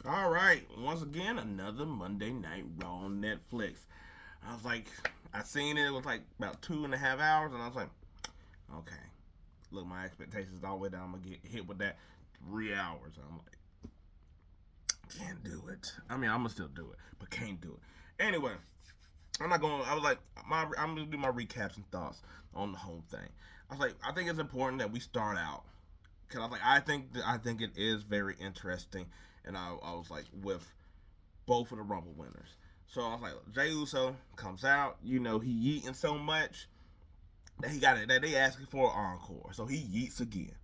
All right, once again, another Monday Night Raw on Netflix. I was like, I seen it. It was like about 2.5 hours, and I was like, okay. Look, my expectations all the way down. I'm gonna get hit with that 3 hours. I'm like, can't do it. I mean, I'm gonna still do it, but can't do it. Anyway, I'm not going. I was like, I'm gonna do my recaps and thoughts on the whole thing. I was like, I think it's important that we start out because I was like, I think it is very interesting, and I was like with both of the Rumble winners. So I was like, Jey Uso comes out. He eating so much that he got it. That they asking for an encore. So he yeets again.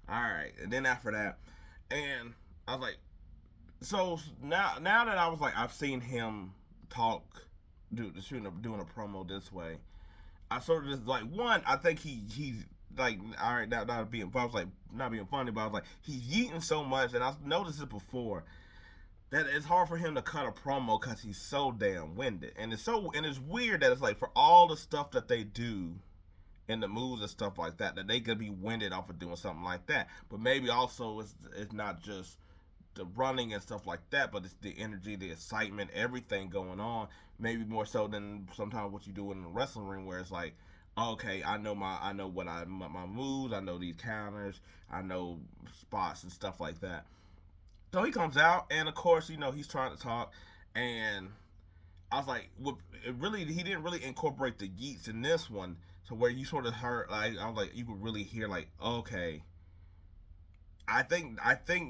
All right, and then after that, and I was like, so now that I was like, I've seen him talk, doing a promo this way. I sort of just like one. I think he's like, all right, not being. I was like not being funny, but I was like he's eating so much, and I've noticed it before that it's hard for him to cut a promo because he's so damn winded, and it's weird that it's like for all the stuff that they do in the moves and stuff like that, that they could be winded off of doing something like that. But maybe also it's not just the running and stuff like that, but it's the energy, the excitement, everything going on. Maybe more so than sometimes what you do in the wrestling ring, where it's like, okay, I know my moves, I know these counters, I know spots and stuff like that. So he comes out, and of course, he's trying to talk, and I was like, he didn't really incorporate the yeets in this one, to where you sort of heard, like, I was like, you could really hear, like, okay, I think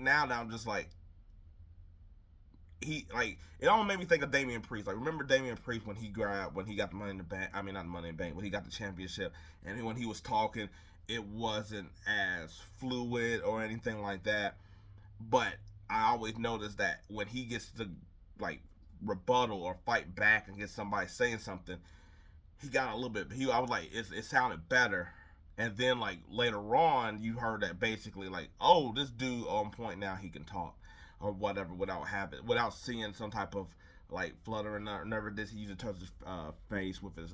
now that I'm just like, he like it all made me think of Damian Priest. Like, remember Damian Priest when he got the money in the bank? I mean, not the money in the bank, but he got the championship, and when he was talking, it wasn't as fluid or anything like that. But I always notice that when he gets to like rebuttal or fight back against somebody saying something, he got a little bit. I was like, it sounded better. And then like later on, you heard that basically like, oh, this dude on point now, he can talk or whatever without seeing some type of like fluttering or nervousness. He used to touch his face with his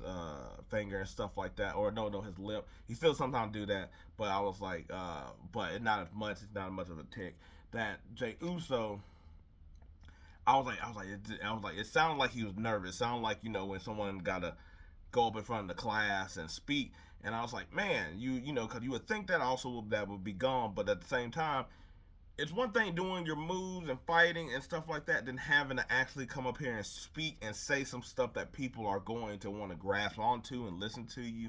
finger and stuff like that, or no, his lip. He still sometimes do that, but I was like, but it's not as much. It's not as much of a tick. That Jey Uso, I was like, it sounded like he was nervous. It sounded like when someone gotta go up in front of the class and speak. And I was like, man, because you would think that also that would be gone, but at the same time, it's one thing doing your moves and fighting and stuff like that than having to actually come up here and speak and say some stuff that people are going to want to grasp onto and listen to you.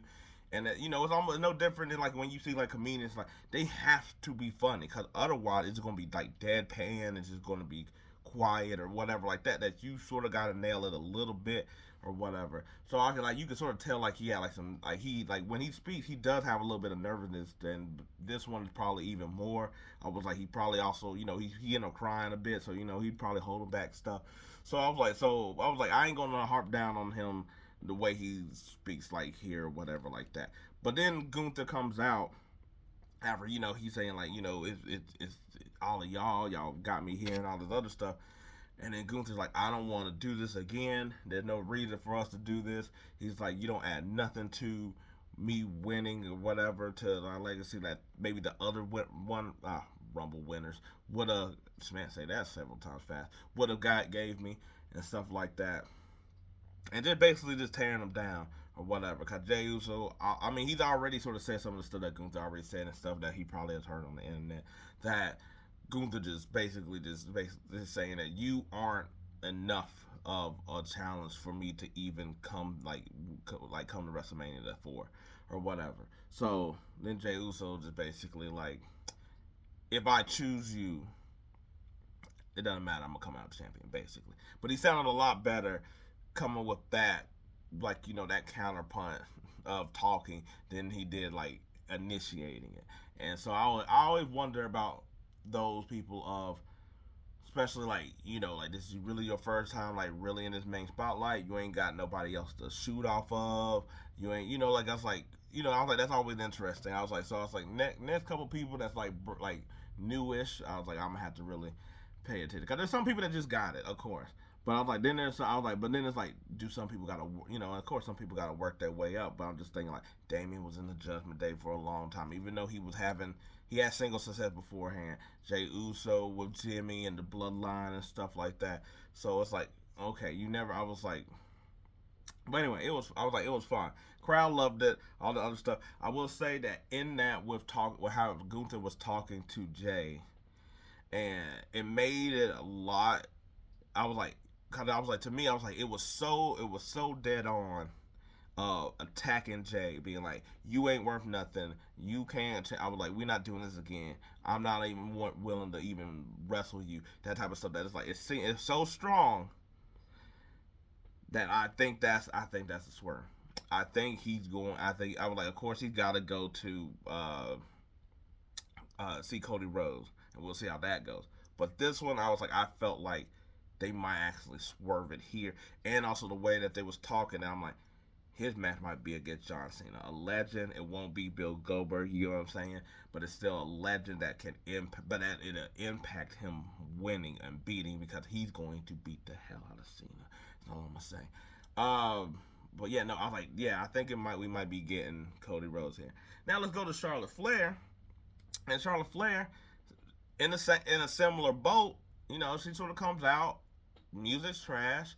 And that, it's almost no different than like when you see like comedians, like they have to be funny because otherwise it's going to be like deadpan. It's just going to be quiet or whatever like that. That you sort of got to nail it a little bit or whatever. So I can like you can sort of tell like he had like some like he like when he speaks he does have a little bit of nervousness. And this one is probably even more. I was like he probably also he ended up crying a bit, so he'd probably holding back stuff. So I was like I ain't gonna harp down on him the way he speaks like here or whatever like that. But then Gunther comes out after he's saying like it's all of y'all got me here and all this other stuff. And then Gunther's like, I don't want to do this again. There's no reason for us to do this. He's like, you don't add nothing to me winning or whatever to my legacy that maybe the other Rumble winners would have, man, say that several times fast, would have gave me and stuff like that. And just basically just tearing them down or whatever. Because Jey Uso, I mean, he's already sort of said some of the stuff that Gunther already said and stuff that he probably has heard on the internet. That Gunther just basically saying that you aren't enough of a challenge for me to even come come to WrestleMania for or whatever. So then Jey Uso just basically like, if I choose you, it doesn't matter. I'm gonna come out champion basically. But he sounded a lot better coming with that, like that counterpunch of talking than he did like initiating it. And so I always wonder about those people of, especially like like this is really your first time like really in this main spotlight. You ain't got nobody else to shoot off of. You ain't like that's like I was like that's always interesting. I was like next couple people that's like newish. I was like I'm gonna have to really pay attention because there's some people that just got it, of course. But I was like, but then it's like, do some people gotta, of course some people gotta work their way up. But I'm just thinking like, Damien was in the Judgment Day for a long time, even though he had single success beforehand. Jey Uso with Jimmy and the Bloodline and stuff like that. So it's like, okay, I was like, but anyway, it was fun. Crowd loved it. All the other stuff. I will say that in that with how Gunther was talking to Jey, and it made it a lot. I was like, cause I was like, to me, I was like, it was so dead on. Attacking Jey, being like, you ain't worth nothing. You can't. I was like, we're not doing this again. I'm not even willing to even wrestle you. That type of stuff. That is like, it's so strong that I think that's a swerve. I think he's going. I was like, of course he's got to go to see Cody Rhodes, and we'll see how that goes. But this one, I was like, I felt like they might actually swerve it here, and also the way that they was talking. I'm like, his match might be against John Cena, a legend. It won't be Bill Goldberg, you know what I'm saying? But it's still a legend that can it'll impact him winning and beating, because he's going to beat the hell out of Cena. That's all I'm gonna say. But yeah, no, I was like, yeah, I think we might be getting Cody Rhodes here. Now let's go to Charlotte Flair, and Charlotte Flair in a similar boat. She sort of comes out, music's trash.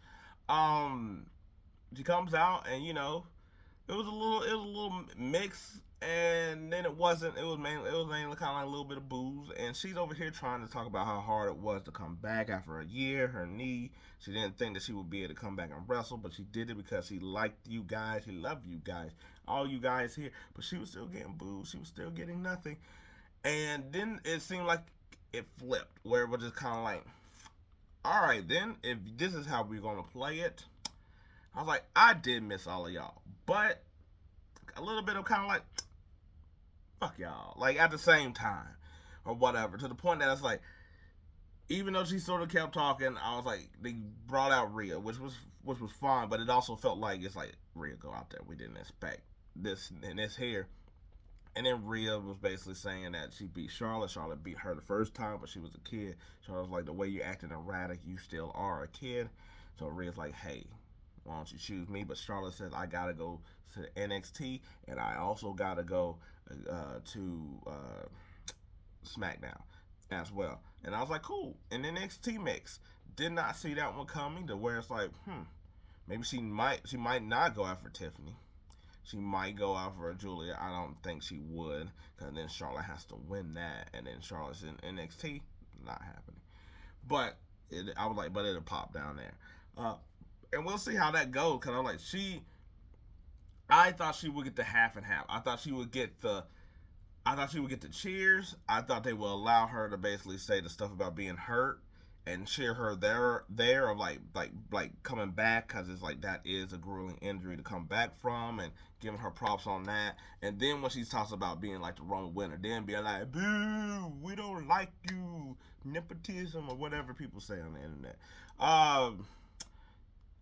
She comes out, and it was a little mix, and then it wasn't. It was mainly kind of like a little bit of booze, and she's over here trying to talk about how hard it was to come back after a year. Her knee. She didn't think that she would be able to come back and wrestle, but she did it because she liked you guys. She loved you guys, all you guys here. But she was still getting booed. She was still getting nothing, and then it seemed like it flipped, where it was just kind of like, all right, then if this is how we're gonna play it. I was like, I did miss all of y'all, but a little bit of kind of like, fuck y'all, like at the same time, or whatever, to the point that it's like, even though she sort of kept talking, I was like, they brought out Rhea, which was fine, but it also felt like, it's like, Rhea, go out there, we didn't expect this and this here. And then Rhea was basically saying that she beat Charlotte. Charlotte beat her the first time, but she was a kid. Charlotte was like, the way you're acting erratic, you still are a kid. So Rhea's like, hey, why don't you choose me? But Charlotte says, I gotta go to NXT, and I also gotta go to SmackDown as well. And I was like, cool. An NXT mix. Did not see that one coming, to where it's like, maybe she might not go after Tiffany. She might go out for Julia. I don't think she would, because then Charlotte has to win that, and then Charlotte's in NXT. Not happening. But I was like, but it'll pop down there. And we'll see how that goes, because I'm like, I thought she would get the half and half. I thought she would get the cheers. I thought they would allow her to basically say the stuff about being hurt and cheer her there of like coming back, because it's like, that is a grueling injury to come back from, and giving her props on that. And then when she talks about being like the wrong winner, then being like, boo, we don't like you, nepotism, or whatever people say on the internet.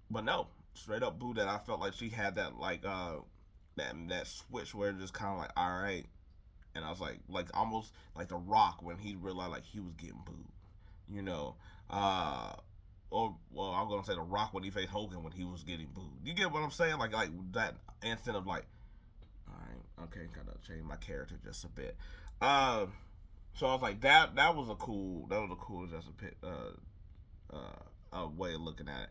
But no, straight up boo that. I felt like she had that like that switch where it just kind of like, all right. And I was like almost like The Rock when he realized like he was getting booed, or well, I'm gonna say The Rock when he faced Hogan when he was getting booed. You get what I'm saying? Like that instant of like, all right, okay, gotta change my character just a bit. So I was like, that was a cool just a way of looking at it.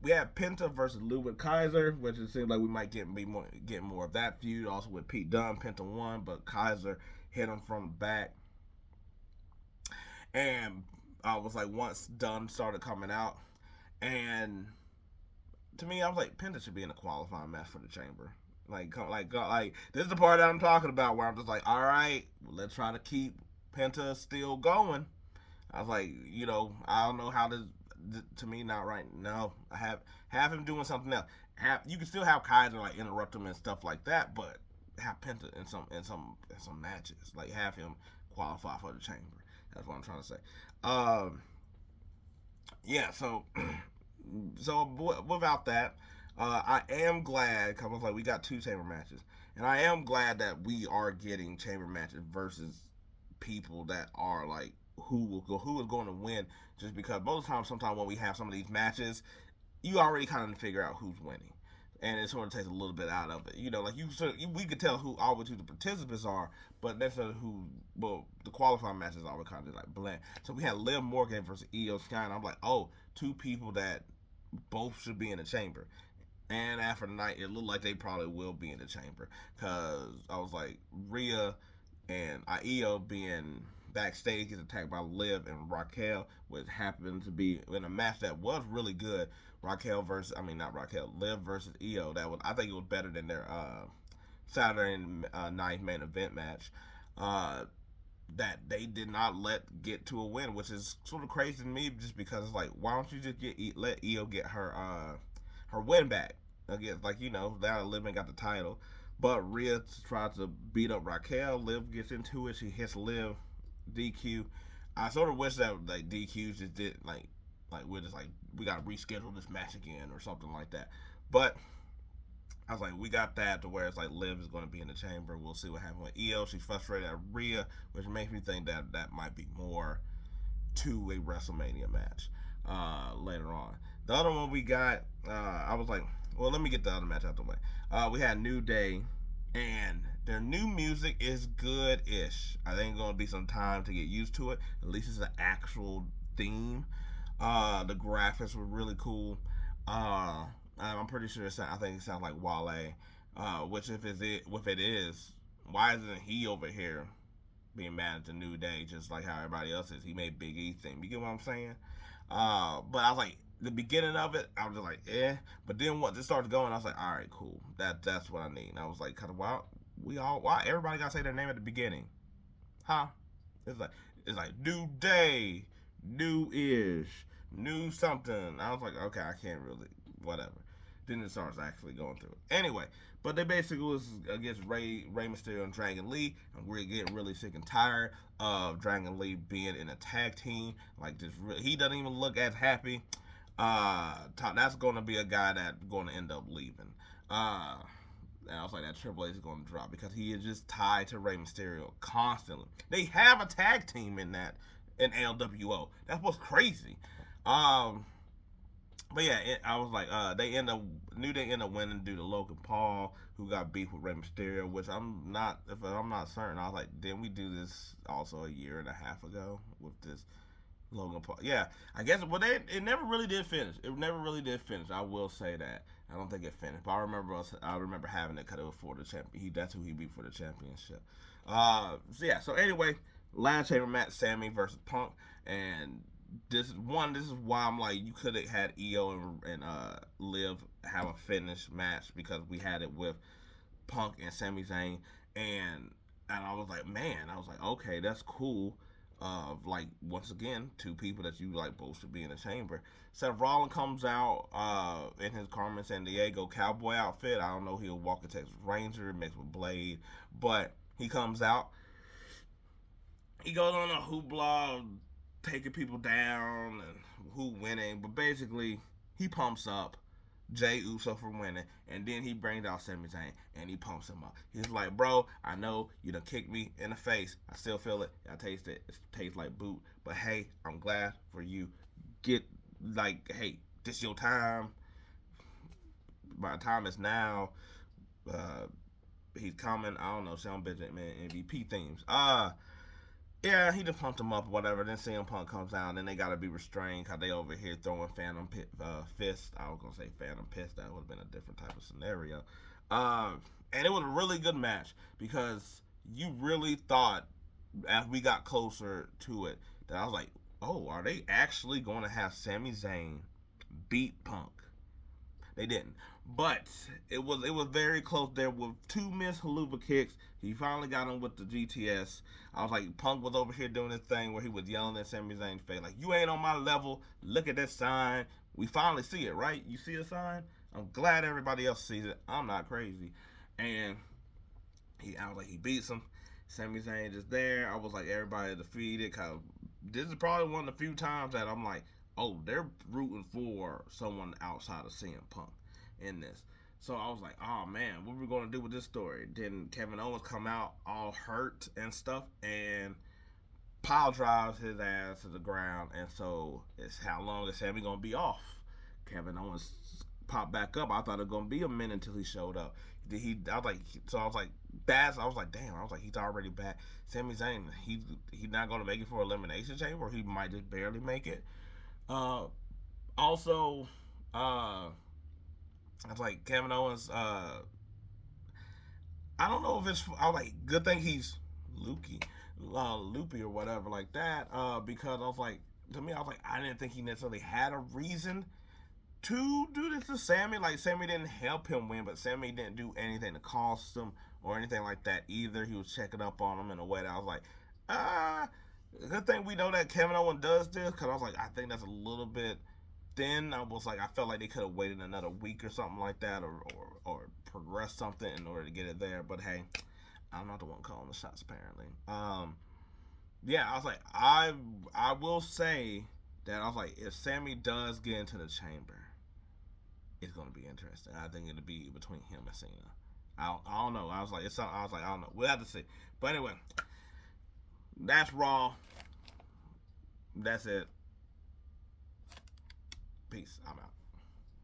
We had Penta versus Ludwig Kaiser, which it seemed like we might get more of that feud. Also with Pete Dunne, Penta won, but Kaiser hit him from the back. And I was like, once Dunne started coming out, and to me, I was like, Penta should be in a qualifying match for the Chamber. Like this is the part that I'm talking about, where I'm just like, all right, let's try to keep Penta still going. I was like, I don't know how to me, not right. No, I have him doing something else. You can still have Kaiser like interrupt him and stuff like that, but have Penta in some matches. Like, have him qualify for the Chamber. That's what I'm trying to say. Yeah. So without that, I am glad, because I was like, we got 2 Chamber matches, and I am glad that we are getting Chamber matches versus people that are like who is going to win, just because most of the time, sometimes when we have some of these matches, you already kind of figure out who's winning, and it sort of takes a little bit out of it. Like we could tell who always who the participants are, but that's the qualifying matches always kind of like blend. So we had Liv Morgan versus Iyo Sky, and I'm like, oh, two people that both should be in the chamber. And after the night, it looked like they probably will be in the chamber, because I was like, Rhea and Iyo being backstage gets attacked by Liv and Raquel, which happened to be in a match that was really good. Liv versus Iyo. I think it was better than their Saturday night main event match. That they did not get to a win, which is sort of crazy to me, just because it's like, why don't you just let Iyo get her win back against, now Liv got the title. But Rhea tries to beat up Raquel. Liv gets into it. She hits Liv, DQ. I sort of wish that DQs just did we're just we gotta reschedule this match again or something like that. But I was like, we got that to where it's like Liv is going to be in the chamber. We'll see what happens with Iyo. She's frustrated at Rhea, which makes me think that might be more to a WrestleMania match later on. The other one we got, I was like, well, let me get the other match out the way. We had New Day, and their new music is good-ish. I think it's going to be some time to get used to it. At least it's an actual theme. The graphics were really cool. I'm pretty sure I think it sounds like Wale. Which if it is, why isn't he over here being mad at the New Day just like how everybody else is? He made Big E thing. You get what I'm saying? But I was like, the beginning of it, I was just like, eh. But then once it started going, I was like, all right, cool. That's what I need. And I was like, kind of, why everybody gotta say their name at the beginning, huh? It's like New Day, New Ish, New something. I was like, okay, I can't really, whatever. Then it starts actually going through it. Anyway, but they basically was against Rey Mysterio and Dragon Lee, and we're getting really sick and tired of Dragon Lee being in a tag team. He doesn't even look as happy. That's going to be a guy that's going to end up leaving. And I was like, that Triple H is going to drop, because he is just tied to Rey Mysterio constantly. They have a tag team in LWO. That's what's crazy. But yeah, I was like, New Day end up winning due to Logan Paul, who got beef with Rey Mysterio, which I'm not certain. I was like, didn't we do this also a year and a half ago with this Logan Paul? Yeah, I guess, but it never really did finish. I will say that. I don't think it finished, but I remember having it because it was for the champion. That's who he beat for the championship. So anyway, last chamber match, Sami versus Punk, and this is why I'm like, you could have had Iyo and Liv have a finish match, because we had it with Punk and Sami Zayn, and I was like, okay, that's cool. Once again, two people that you like both should be in the chamber. Seth Rollins comes out in his Carmen Sandiego cowboy outfit. I don't know, he'll walk a Texas Ranger mixed with Blade, but he comes out. He goes on a hoopla, taking people down and who winning, but basically he pumps up Jey Uso for winning, and then he brings out Sami Zayn and he pumps him up. He's like, bro, I know you done kicked me in the face. I still feel it. I taste it. It tastes like boot. But hey, I'm glad for you. Hey, this your time. My time is now. He's coming. I don't know, Sean Benjamin MVP themes. Yeah, he just pumped him up or whatever. Then CM Punk comes out, and then they got to be restrained because they over here throwing Phantom Fist. I was going to say Phantom Pist. That would have been a different type of scenario. And it was a really good match, because you really thought, as we got closer to it, that I was like, oh, are they actually going to have Sami Zayn beat Punk? They didn't. But it was very close there with two missed haluva kicks. He finally got him with the GTS. I was like, Punk was over here doing this thing where he was yelling at Sami Zayn's face, like, you ain't on my level. Look at that sign. We finally see it, right? You see the sign? I'm glad everybody else sees it. I'm not crazy. And I was like, he beats him. Sami Zayn just there. I was like, everybody defeated. Cause this is probably one of the few times that I'm like, oh, they're rooting for someone outside of CM Punk in this. So I was like, oh man, what are we going to do with this story? Then Kevin Owens come out all hurt and stuff, and pile drives his ass to the ground, and so it's how long is Sami gonna be off? Kevin Owens popped back up. I thought it was gonna be a minute until he showed up. I was like, that's. I was like, damn. I was like, he's already back. Sami Zayn, he's not gonna make it for Elimination Chamber, or he might just barely make it. Also, I was like, Kevin Owens. I don't know if it's. I was like, good thing he's loopy or whatever like that. Because I was like, to me, I was like, I didn't think he necessarily had a reason to do this to Sami. Like, Sami didn't help him win, but Sami didn't do anything to cost him or anything like that either. He was checking up on him in a way that I was like, good thing we know that Kevin Owens does this, because I was like, I think that's a little bit thin. I was like, I felt like they could have waited another week or something like that, or progressed something in order to get it there. But hey, I'm not the one calling the shots apparently. Yeah, I was like, I will say that I was like, if Sami does get into the chamber, it's gonna be interesting. I think it'll be between him and Cena. I don't know. I was like, I don't know. We'll have to see. But anyway, that's Raw. That's it. Peace. I'm out.